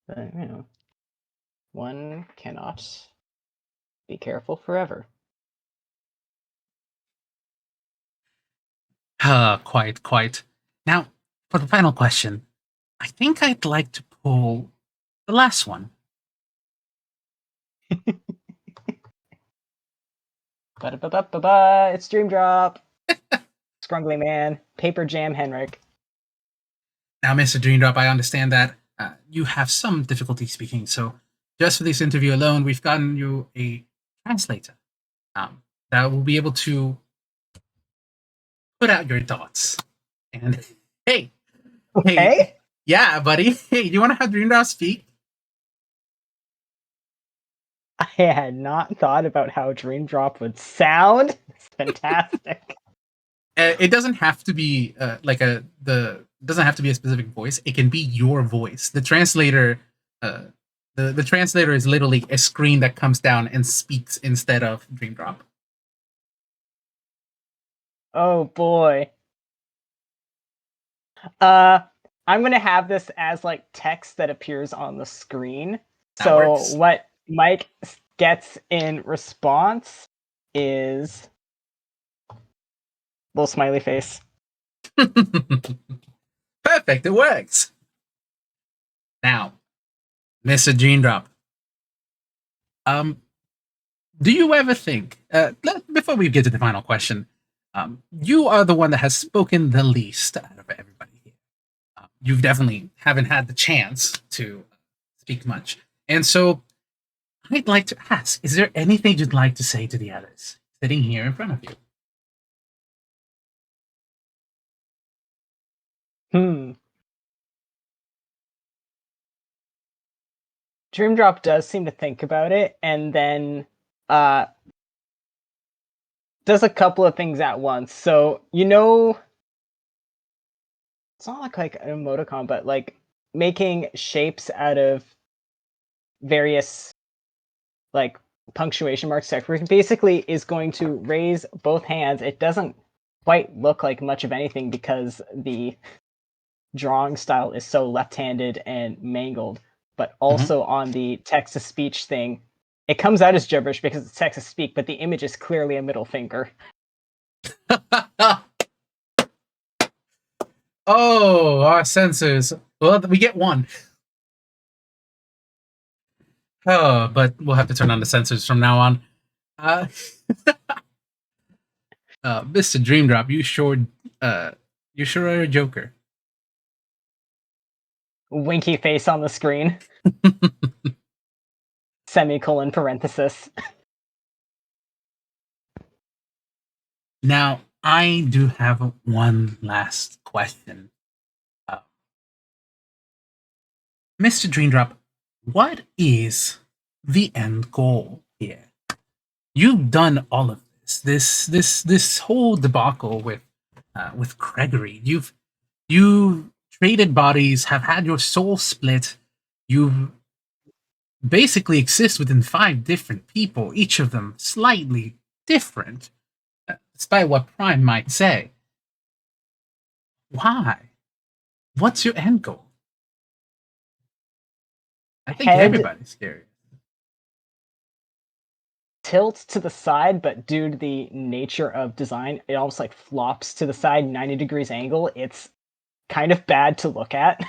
But, one cannot be careful forever. Quite. Now, for the final question, I think I'd like to pull the last one. It's Dream Drop. Scrungly Man. Paper Jam Henrick. Now, Mr. Dreamdrop, I understand that you have some difficulty speaking, so just for this interview alone, we've gotten you a translator that will be able to put out your thoughts. And hey, Okay. Yeah, buddy. Hey, do you want to have Dreamdrop speak? I had not thought about how Dream Drop would sound. It's fantastic. It doesn't have to be doesn't have to be a specific voice. It can be your voice. The translator, the translator is literally a screen that comes down and speaks instead of Dreamdrop. Oh boy. I'm gonna have this as like text that appears on the screen. That So works. what Mike gets in response is little smiley face. Perfect. It works. Now, Mr. Dreamdrop. Do you ever think before we get to the final question? You are the one that has spoken the least out of everybody here. You definitely haven't had the chance to speak much. And so I'd like to ask, is there anything you'd like to say to the others sitting here in front of you? Dream Drop does seem to think about it and then does a couple of things at once. So, it's not like an emoticon, but like making shapes out of various like punctuation marks, basically is going to raise both hands. It doesn't quite look like much of anything because the drawing style is so left-handed and mangled, but also on the text-to-speech thing, it comes out as gibberish because it's text-to-speak, but the image is clearly a middle finger. Oh, our sensors. Well, we get one. Oh, but we'll have to turn on the sensors from now on. Mr. Dreamdrop, you sure are a joker. Winky face on the screen. Semicolon parenthesis. Now, I do have one last question. Mr. Dreamdrop, what is the end goal here? You've done all of this whole debacle with Gregory. You traded bodies, have had your soul split. You basically exist within 5 different people, each of them slightly different, despite what Prime might say. Why? What's your end goal? I think everybody's curious. Tilts to the side, but due to the nature of design, it almost like flops to the side 90 degrees angle. It's kind of bad to look at.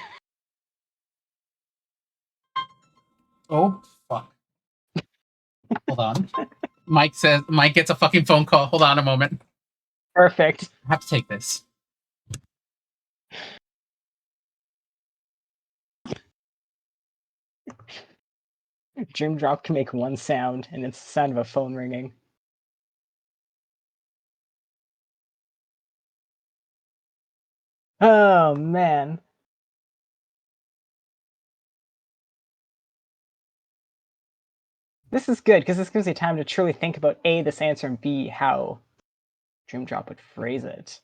Oh, fuck. Hold on. Mike gets a fucking phone call. Hold on a moment. Perfect. I have to take this. Dream Drop can make one sound, and it's the sound of a phone ringing. Oh, man. This is good, because this gives you time to truly think about A, this answer, and B, how Dream Drop would phrase it.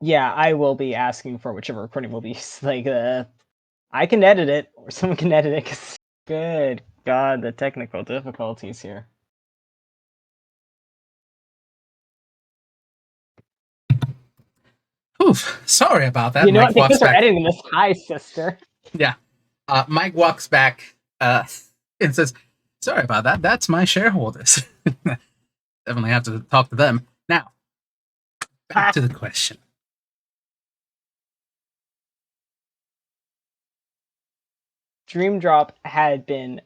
Yeah, I will be asking for whichever recording will be like I can edit it, or someone can edit it, because good god, the technical difficulties here. Oof, sorry about that. You know Mike what? walks Because we're back. editing this. Hi, sister. Yeah. Mike walks back and says, sorry about that. That's my shareholders. Definitely have to talk to them. Now, back to the question. Dream Drop had been,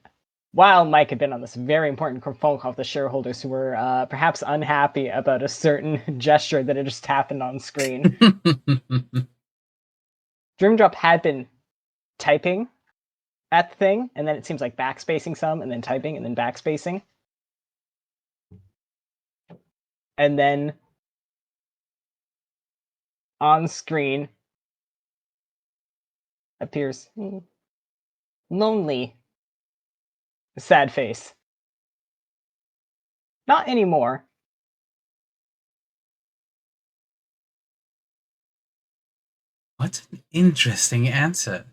while Mike had been on this very important phone call with the shareholders who were perhaps unhappy about a certain gesture that had just happened on screen, Dream Drop had been typing at the thing, and then it seems like backspacing some, and then typing, and then backspacing. And then on screen appears lonely, sad face. Not anymore. What an interesting answer.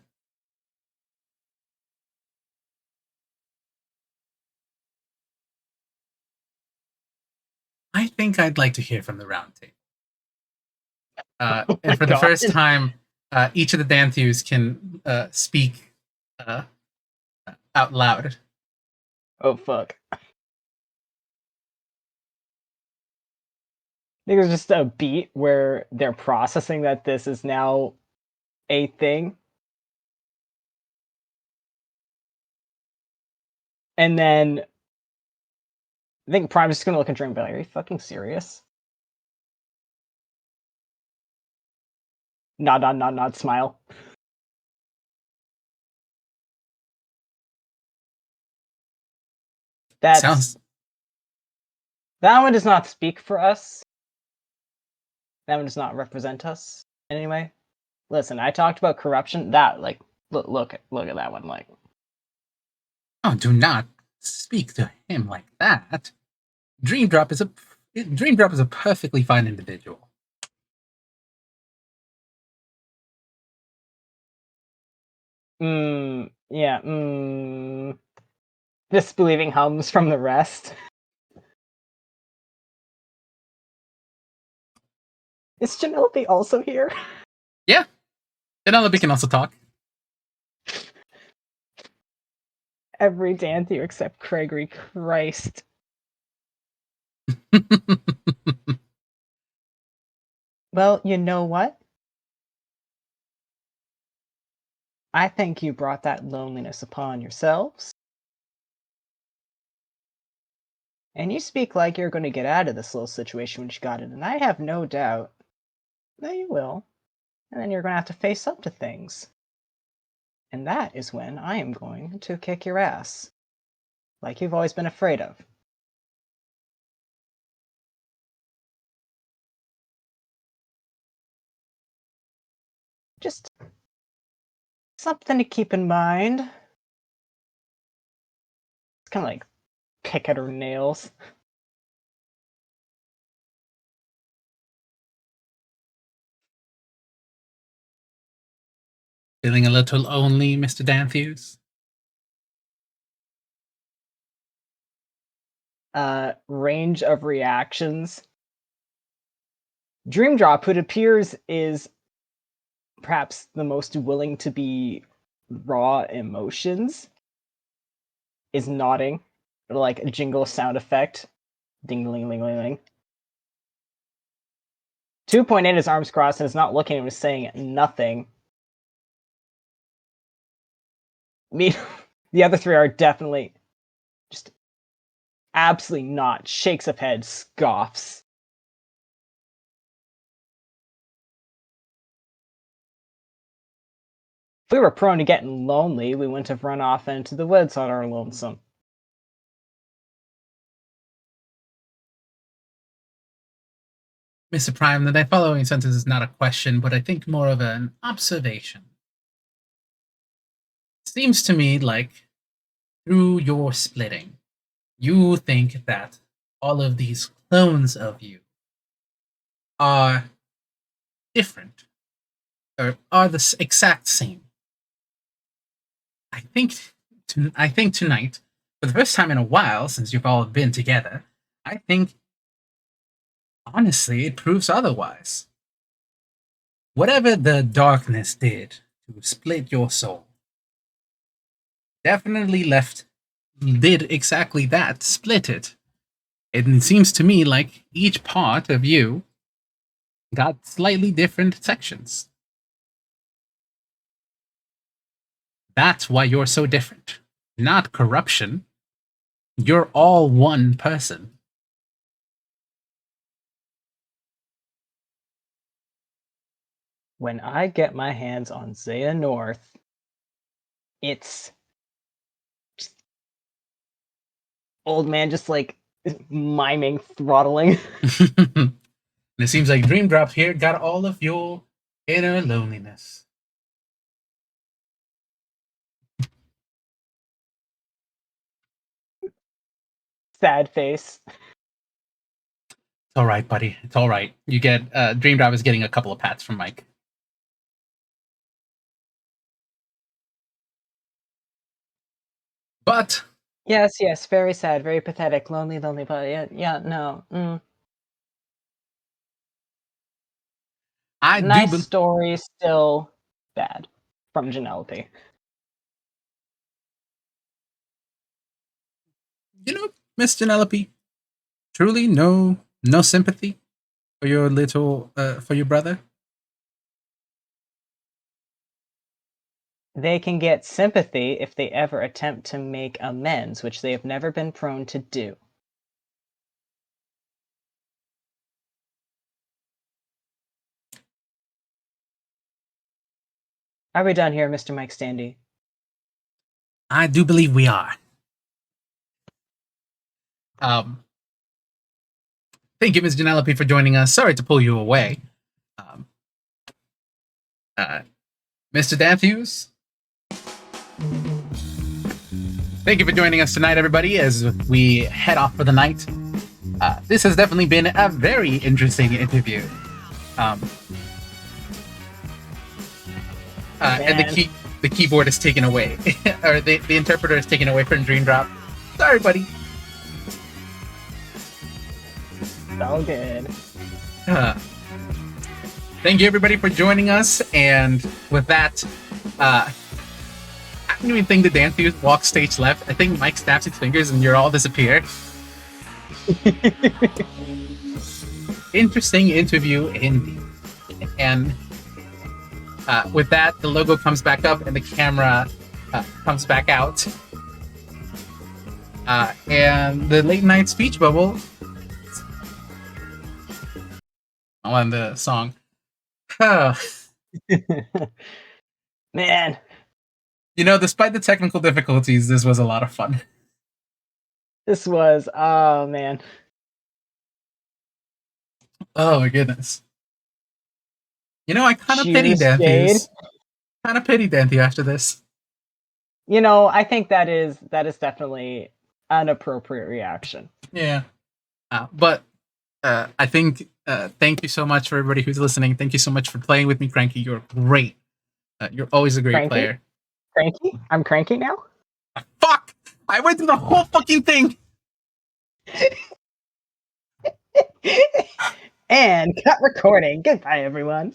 I think I'd like to hear from the round table. And for the first time, each of the Danthews can speak out loud. Oh, fuck. I think there's just a beat where they're processing that this is now a thing. And then I think Prime's just gonna look at Dream and be like, are you fucking serious? Nod, nod, nod, nod, smile. That one does not speak for us. That one does not represent us in any way. Listen, I talked about corruption. That, like, look at that one. Like, oh, do not speak to him like that. Dream Drop is a perfectly fine individual. Yeah, disbelieving hums from the rest. Is Janelope also here? Yeah. Penelope can also talk. Every Danthew except Gregory. Christ. Well, you know what? I think you brought that loneliness upon yourselves. And you speak like you're going to get out of this little situation when you got it, and I have no doubt that you will. And then you're going to have to face up to things. And that is when I am going to kick your ass. Like you've always been afraid of. Just something to keep in mind. It's kind of like pick at her nails. Feeling a little lonely, Mr. Danthews? Range of reactions. Dream Drop, who it appears is perhaps the most willing to be raw emotions, is nodding, like a jingle sound effect. Ding ling ling ling ling. 2.8 his arms crossed and is not looking and is saying nothing. Me, the other three are definitely Just absolutely not. Shakes of head, scoffs. If we were prone to getting lonely, we wouldn't have run off into the woods on our lonesome. Mr. Prime, the following sentence is not a question, but I think more of an observation. Seems to me like through your splitting, you think that all of these clones of you are different or are the exact same. I think tonight, for the first time in a while since you've all been together, I think honestly it proves otherwise. Whatever the darkness did to split your soul, definitely did exactly that, split it. It seems to me like each part of you got slightly different sections. That's why you're so different. Not corruption. You're all one person. When I get my hands on Zaya North, it's just old man just like miming throttling. And it seems like Dream Drop here got all of your inner loneliness. Sad face. It's all right, buddy. It's all right. You get Dream Drop is getting a couple of pats from Mike. But Yes, very sad, very pathetic, lonely, but yeah, no. I Nice do. story, still bad from Genelope. Miss Genelope, truly no sympathy for your for your brother. They can get sympathy if they ever attempt to make amends, which they have never been prone to do. Are we done here, Mr. Mike Standee? I do believe we are. Thank you, Ms. Genelope, for joining us. Sorry to pull you away. Mr. Danthews, thank you for joining us tonight, everybody, as we head off for the night. This has definitely been a very interesting interview. And the keyboard is taken away, or the interpreter is taken away from Dream Drop. Sorry, buddy. So good. Thank you, everybody, for joining us. And with that, I don't even think the Danthew walk stage left. I think Mike snaps his fingers and you're all disappear. Interesting interview indeed. And with that, the logo comes back up and the camera comes back out. And the late night speech bubble on the song. Man. Despite the technical difficulties, this was a lot of fun. This was, oh man. Oh my goodness. I kind of pity Danthew. Kind of pity Danthew after this. I think that is definitely an appropriate reaction. Yeah. But I think thank you so much for everybody who's listening. Thank you so much for playing with me, Cranky. You're great. You're always a great player. Cranky? I'm cranky now? Fuck! I went through the whole fucking thing! And cut recording. Goodbye, everyone.